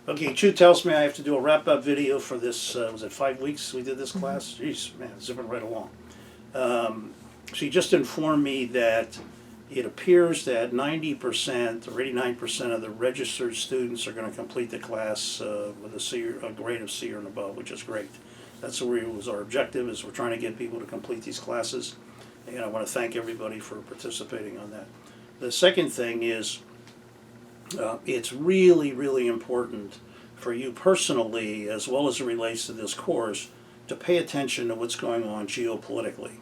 Okay, Chu tells me I have to do a wrap-up video for this, was it 5 weeks we did this class? Jeez, man, zipping right along. She just informed me that it appears that 90% or 89% of the registered students are going to complete the class with a grade of C or above, which is great. That's what was our objective, is we're trying to get people to complete these classes. And I want to thank everybody for participating on that. The second thing is, it's really, really important for you personally, as well as it relates to this course, to pay attention to what's going on geopolitically,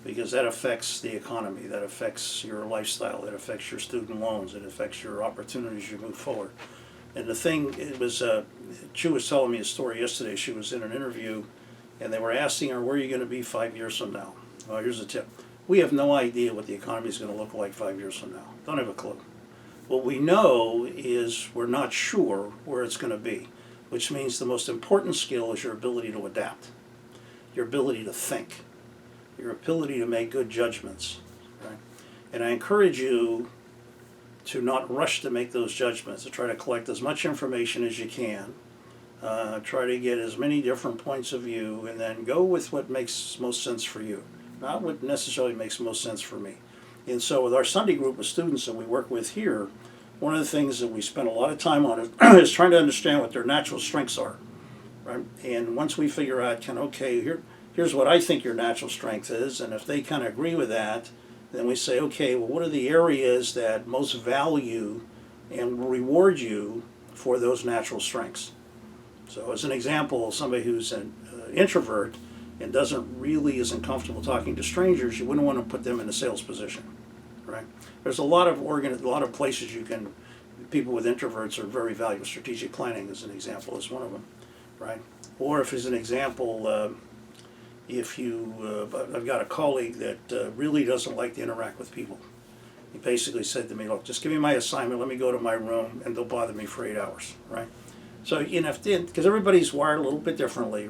because that affects the economy, that affects your lifestyle, it affects your student loans, it affects your opportunities as you move forward. And the thing, it was, Chu was telling me a story yesterday. She was in an interview, and they were asking her, where are you going to be 5 years from now? Well, here's a tip. We have no idea what the economy is going to look like 5 years from now. Don't have a clue. What we know is we're not sure where it's going to be, which means the most important skill is your ability to adapt, your ability to think, your ability to make good judgments. Right? And I encourage you to not rush to make those judgments, to try to collect as much information as you can, try to get as many different points of view, and then go with what makes most sense for you, not what necessarily makes most sense for me. And so with our Sunday group of students that we work with here, one of the things that we spend a lot of time on is trying to understand what their natural strengths are. Right? And once we figure out, here's what I think your natural strength is, and if they kind of agree with that, then we say, okay, well, what are the areas that most value and reward you for those natural strengths? So as an example, somebody who's an introvert and isn't comfortable talking to strangers, you wouldn't want to put them in a sales position, right? There's a lot of places people with introverts are very valuable. Strategic planning, as an example, is one of them, right? Or if, as an example, I've got a colleague that really doesn't like to interact with people. He basically said to me, look, just give me my assignment, let me go to my room, and they'll bother me for 8 hours, right? So, because everybody's wired a little bit differently,